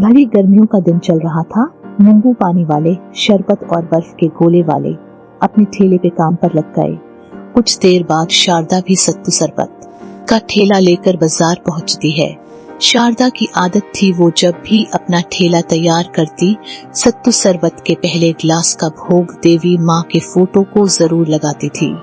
भरी गर्मियों का दिन चल रहा था। नींबू पानी वाले, शरबत और बर्फ के गोले वाले अपने ठेले पे काम पर लग गए। कुछ देर बाद शारदा भी सत्तू शरबत का ठेला लेकर बाजार पहुंचती है। शारदा की आदत थी, वो जब भी अपना ठेला तैयार करती, सत्तू शरबत के पहले ग्लास का भोग देवी माँ के फोटो को जरूर लगाती थी।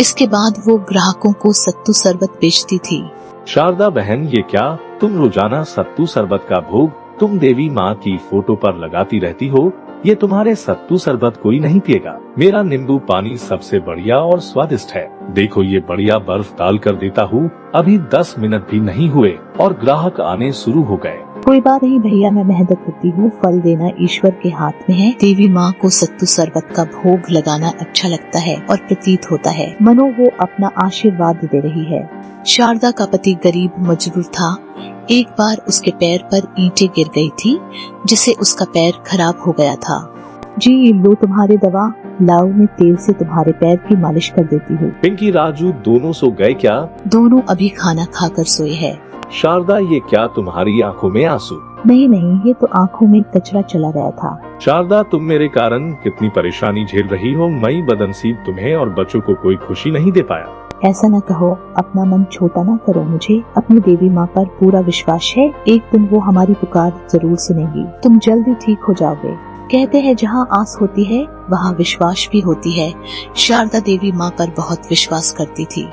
इसके बाद वो ग्राहकों को सत्तू शरबत बेचती थी। शारदा बहन, ये क्या तुम रोजाना सत्तू शरबत का भोग तुम देवी माँ की फोटो पर लगाती रहती हो? ये तुम्हारे सत्तू शरबत कोई नहीं पिएगा। मेरा नींबू पानी सबसे बढ़िया और स्वादिष्ट है। देखो ये बढ़िया बर्फ डाल कर देता हूँ। अभी 10 मिनट भी नहीं हुए और ग्राहक आने शुरू हो गए। कोई बात नहीं भैया, मैं मेहनत करती हूँ, फल देना ईश्वर के हाथ में है। देवी माँ को सत्तू शरबत का भोग लगाना अच्छा लगता है और प्रतीत होता है मनो वो अपना आशीर्वाद दे रही है। शारदा का पति गरीब मजदूर था। एक बार उसके पैर पर ईंटें गिर गई थी, जिससे उसका पैर खराब हो गया था। जी लो तुम्हारी दवा, लाओ मैं तेल से तुम्हारे पैर की मालिश कर देती हूँ। पिंकी राजू दोनों सो गए क्या? दोनों अभी खाना खाकर सोए हैं। शारदा, ये क्या तुम्हारी आंखों में आंसू? नहीं नहीं, ये तो आंखों में कचरा चला गया था। शारदा, तुम मेरे कारण कितनी परेशानी झेल रही हो। मई बदनसीब तुम्हें और बच्चों को कोई खुशी नहीं दे पाया। ऐसा न कहो, अपना मन छोटा न करो। मुझे अपनी देवी माँ पर पूरा विश्वास है, एक दिन वो हमारी पुकार जरूर सुनेगी। तुम जल्दी ठीक हो जाओगे। कहते हैं जहाँ आस होती है वहाँ विश्वास भी होती है। शारदा देवी माँ पर बहुत विश्वास करती थी।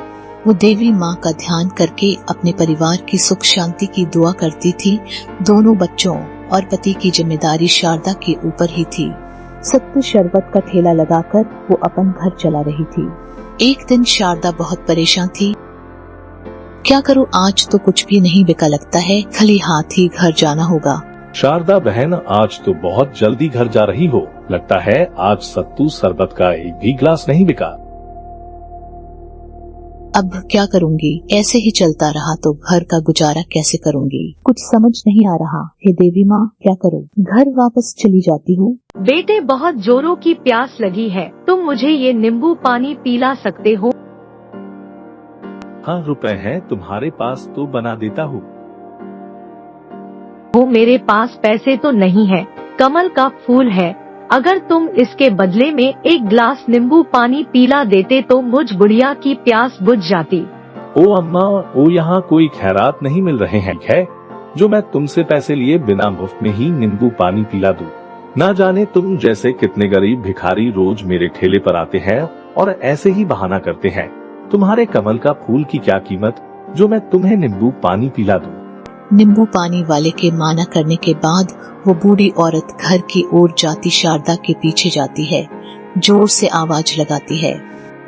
वो देवी माँ का ध्यान करके अपने परिवार की सुख शांति की दुआ करती थी। दोनों बच्चों और पति की जिम्मेदारी शारदा के ऊपर ही थी। सत्तू शरबत का ठेला लगाकर वो अपन घर चला रही थी। एक दिन शारदा बहुत परेशान थी। क्या करूं, आज तो कुछ भी नहीं बिका, लगता है खाली हाथ ही घर जाना होगा। शारदा बहन, आज तो बहुत जल्दी घर जा रही हो। लगता है आज सत्तू शरबत का एक भी गिलास नहीं बिका। अब क्या करूंगी, ऐसे ही चलता रहा तो घर का गुजारा कैसे करूंगी, कुछ समझ नहीं आ रहा। हे देवी माँ, क्या करूं? घर वापस चली जाती हूँ। बेटे, बहुत जोरों की प्यास लगी है, तुम मुझे ये नींबू पानी पिला सकते हो? हाँ, रुपए हैं तुम्हारे पास तो बना देता हूँ। वो मेरे पास पैसे तो नहीं है, कमल का फूल है। अगर तुम इसके बदले में एक गिलास नींबू पानी पिला देते तो मुझ बुढ़िया की प्यास बुझ जाती। ओ अम्मा, ओ यहाँ कोई खैरात नहीं मिल रहे हैं है जो मैं तुमसे पैसे लिए बिना मुफ्त में ही नींबू पानी पिला दूं। ना जाने तुम जैसे कितने गरीब भिखारी रोज मेरे ठेले पर आते हैं और ऐसे ही बहाना करते हैं। तुम्हारे कमल का फूल की क्या कीमत जो मैं तुम्हें नींबू पानी पिला दूं। नींबू पानी वाले के माना करने के बाद वो बूढ़ी औरत घर की ओर जाती शारदा के पीछे जाती है। जोर से आवाज लगाती है,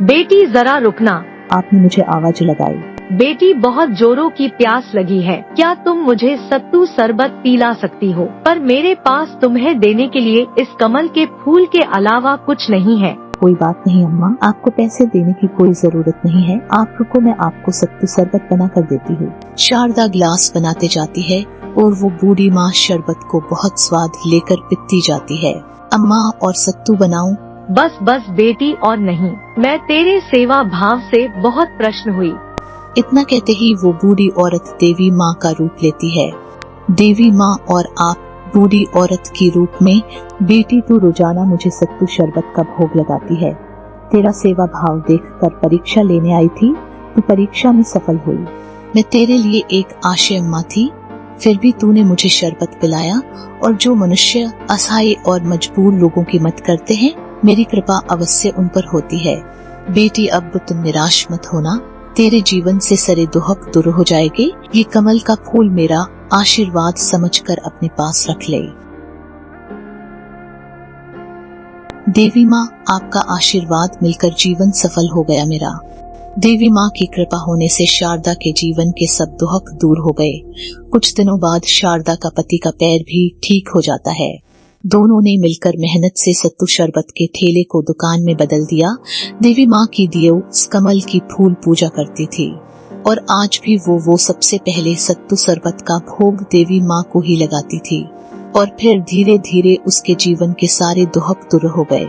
बेटी जरा रुकना। आपने मुझे आवाज लगाई। बेटी, बहुत जोरों की प्यास लगी है, क्या तुम मुझे सत्तू शरबत पिला सकती हो? पर मेरे पास तुम्हें देने के लिए इस कमल के फूल के अलावा कुछ नहीं है। कोई बात नहीं अम्मा, आपको पैसे देने की कोई जरूरत नहीं है। आप रुको, मैं आपको सत्तू शरबत बना कर देती हूँ। शारदा ग्लास बनाते जाती है और वो बूढ़ी माँ शरबत को बहुत स्वाद लेकर पीती जाती है। अम्मा, और सत्तू बनाऊं? बस बस बेटी, और नहीं। मैं तेरे सेवा भाव से बहुत प्रसन्न हुई। इतना कहते ही वो बूढ़ी औरत देवी माँ का रूप लेती है। देवी माँ और आप बूढ़ी औरत की रूप में, बेटी तू रोजाना मुझे सत्तू शरबत का भोग लगाती है। तेरा सेवा भाव देखकर परीक्षा लेने आई थी, तू परीक्षा में सफल हुई। मैं तेरे लिए एक आशय अम्मा थी, फिर भी तूने मुझे शरबत पिलाया। और जो मनुष्य असहाय और मजबूर लोगों की मदद करते हैं, मेरी कृपा अवश्य उन पर होती है। बेटी, अब तुम निराश मत होना, तेरे जीवन से सरे दुहक दूर हो जाएंगे। ये कमल का फूल मेरा आशीर्वाद समझकर अपने पास रख ले। देवी माँ, आपका आशीर्वाद मिलकर जीवन सफल हो गया मेरा। देवी माँ की कृपा होने से शारदा के जीवन के सब दुहक दूर हो गए। कुछ दिनों बाद शारदा का पति का पैर भी ठीक हो जाता है। दोनों ने मिलकर मेहनत से सत्तू शरबत के ठेले को दुकान में बदल दिया। देवी माँ की दियो कमल की फूल पूजा करती थी और आज भी वो सबसे पहले सत्तू शरबत का भोग देवी माँ को ही लगाती थी। और फिर धीरे धीरे उसके जीवन के सारे दुहक दूर हो गए।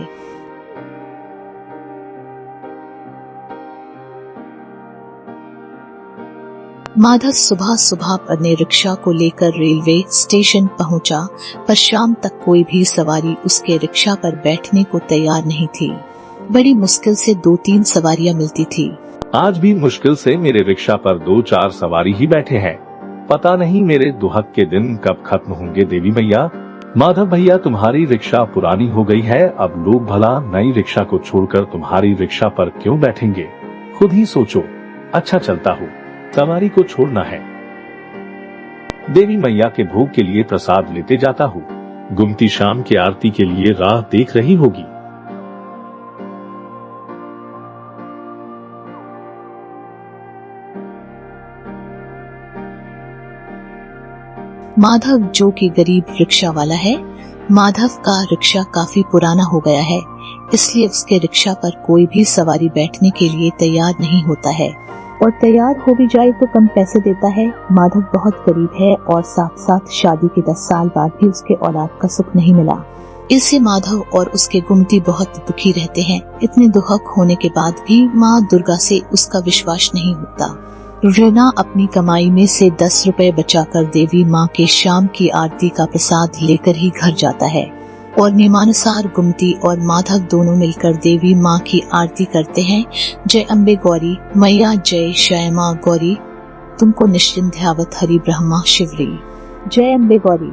माधव सुबह सुबह अपने रिक्शा को लेकर रेलवे स्टेशन पहुंचा, पर शाम तक कोई भी सवारी उसके रिक्शा पर बैठने को तैयार नहीं थी। बड़ी मुश्किल से 2-3 सवारियां मिलती थी। आज भी मुश्किल से मेरे रिक्शा पर 2-4 सवारी ही बैठे हैं। पता नहीं मेरे दुहक के दिन कब खत्म होंगे देवी मैया। माधव भैया, तुम्हारी रिक्शा पुरानी हो गई है, अब लोग भला नई रिक्शा को छोड़कर तुम्हारी रिक्शा पर क्यों बैठेंगे? खुद ही सोचो। अच्छा चलता हूँ, सवारी को छोड़ना है। देवी मैया के भोग के लिए प्रसाद लेते जाता हूँ। गुमती शाम की आरती के लिए राह देख रही होगी। माधव जो कि गरीब रिक्शा वाला है, माधव का रिक्शा काफी पुराना हो गया है, इसलिए उसके रिक्शा पर कोई भी सवारी बैठने के लिए तैयार नहीं होता है, और तैयार हो भी जाए तो कम पैसे देता है। माधव बहुत गरीब है और साथ साथ शादी के 10 साल बाद भी उसके औलाद का सुख नहीं मिला। इससे माधव और उसके गुमती बहुत दुखी रहते हैं। इतने दुखक होने के बाद भी माँ दुर्गा से उसका विश्वास नहीं होता। रीना अपनी कमाई में से 10 रुपए बचाकर देवी माँ के शाम की आरती का प्रसाद लेकर ही घर जाता है, और नियमानुसार गुमती और माधव दोनों मिलकर देवी माँ की आरती करते हैं। जय अम्बे गौरी मैया, जय श्यामा गौरी, तुमको निश्चिंध्यावत हरि ब्रह्मा शिवरी। जय अम्बे गौरी।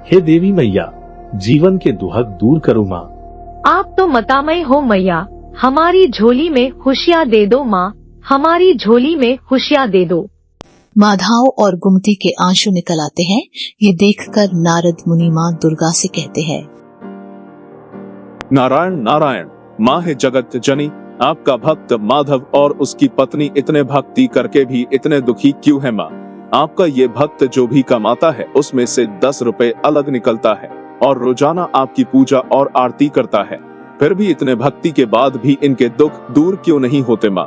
हे देवी मैया, जीवन के दुहक दूर करो माँ। आप तो मतामय हो मैया, हमारी झोली में खुशियाँ दे दो माँ, हमारी झोली में खुशियाँ दे दो। माधव और गुमती के आंसू निकल आते हैं। ये देखकर नारद मुनि माँ दुर्गा से कहते हैं, नारायण नारायण, माँ है जगत जनी, आपका भक्त माधव और उसकी पत्नी इतने भक्ति करके भी इतने दुखी क्यों है माँ? आपका ये भक्त जो भी कमाता है उसमें से 10 रुपए अलग निकलता है और रोजाना आपकी पूजा और आरती करता है, फिर भी इतने भक्ति के बाद भी इनके दुख दूर क्यों नहीं होते माँ?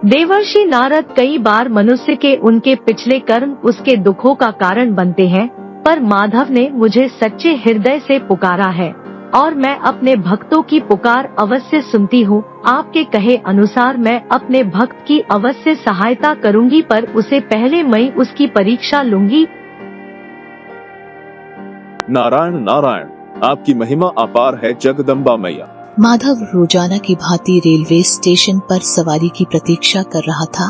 देवर्षि नारद, कई बार मनुष्य के उनके पिछले कर्म उसके दुखों का कारण बनते हैं, पर माधव ने मुझे सच्चे हृदय से पुकारा है और मैं अपने भक्तों की पुकार अवश्य सुनती हूँ। आपके कहे अनुसार मैं अपने भक्त की अवश्य सहायता करूँगी, पर उसे पहले मैं उसकी परीक्षा लूंगी। नारायण नारायण, आपकी महिमा अपार है जगदम्बा मैया। माधव रोजाना की भांति रेलवे स्टेशन पर सवारी की प्रतीक्षा कर रहा था।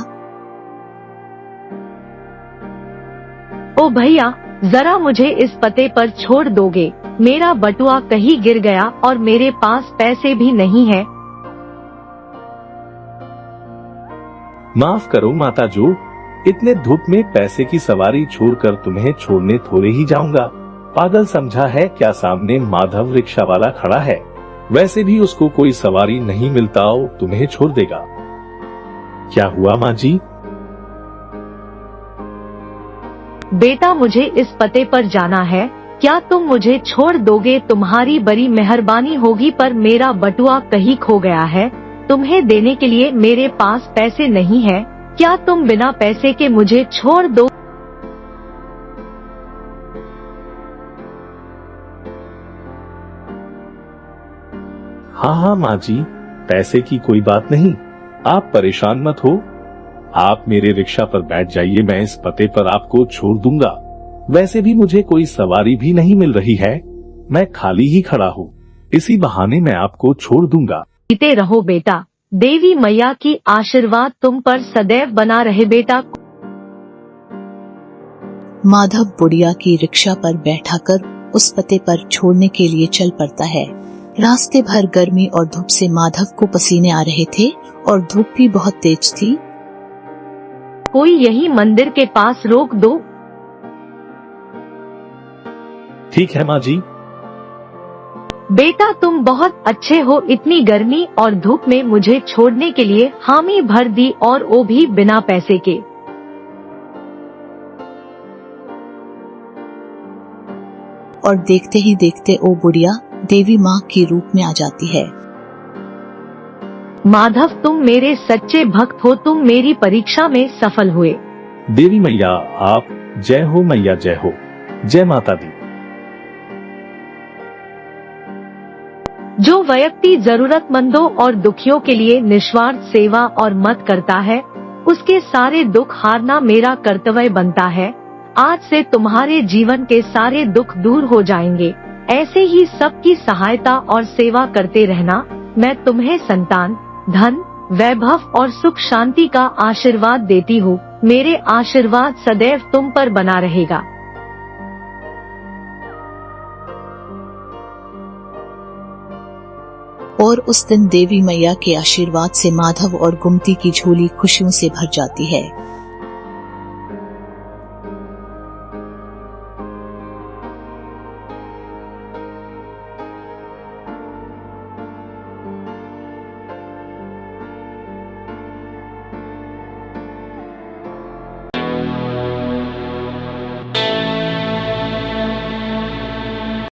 ओ भैया, जरा मुझे इस पते पर छोड़ दोगे? मेरा बटुआ कहीं गिर गया और मेरे पास पैसे भी नहीं है। माफ करो माता जो, इतने धूप में पैसे की सवारी छोड़कर तुम्हें छोड़ने थोड़े ही जाऊंगा। पागल समझा है क्या? सामने माधव रिक्शा वाला खड़ा है, वैसे भी उसको कोई सवारी नहीं मिलता हो, तुम्हें छोड़ देगा? क्या हुआ माँ जी? बेटा, मुझे इस पते पर जाना है, क्या तुम मुझे छोड़ दोगे? तुम्हारी बड़ी मेहरबानी होगी, पर मेरा बटुआ कहीं खो गया है, तुम्हें देने के लिए मेरे पास पैसे नहीं है। क्या तुम बिना पैसे के मुझे छोड़ दो? हाँ हाँ माँ जी, पैसे की कोई बात नहीं, आप परेशान मत हो। आप मेरे रिक्शा पर बैठ जाइए, मैं इस पते पर आपको छोड़ दूंगा। वैसे भी मुझे कोई सवारी भी नहीं मिल रही है, मैं खाली ही खड़ा हूँ, इसी बहाने मैं आपको छोड़ दूंगा। जीते रहो बेटा, देवी मैया की आशीर्वाद तुम पर सदैव बना रहे बेटा। माधव बुढ़िया की रिक्शा पर बैठाकर उस पते पर छोड़ने के लिए चल पड़ता है। रास्ते भर गर्मी और धूप से माधव को पसीने आ रहे थे और धूप भी बहुत तेज थी। कोई यही मंदिर के पास रोक दो। ठीक है माँ जी। बेटा, तुम बहुत अच्छे हो, इतनी गर्मी और धूप में मुझे छोड़ने के लिए हामी भर दी, और वो भी बिना पैसे के। और देखते ही देखते वो बुढ़िया देवी माँ के रूप में आ जाती है। माधव, तुम मेरे सच्चे भक्त हो, तुम मेरी परीक्षा में सफल हुए। देवी मैया आप जय हो, मैया जय हो, जय माता दी। जो व्यक्ति जरूरतमंदों और दुखियों के लिए निस्वार्थ सेवा और मदद करता है, उसके सारे दुख हारना मेरा कर्तव्य बनता है। आज से तुम्हारे जीवन के सारे दुख दूर हो जाएंगे। ऐसे ही सबकी सहायता और सेवा करते रहना। मैं तुम्हें संतान, धन, वैभव और सुख शांति का आशीर्वाद देती हूँ। मेरे आशीर्वाद सदैव तुम पर बना रहेगा। और उस दिन देवी मैया के आशीर्वाद से माधव और गुमती की झोली खुशियों से भर जाती है।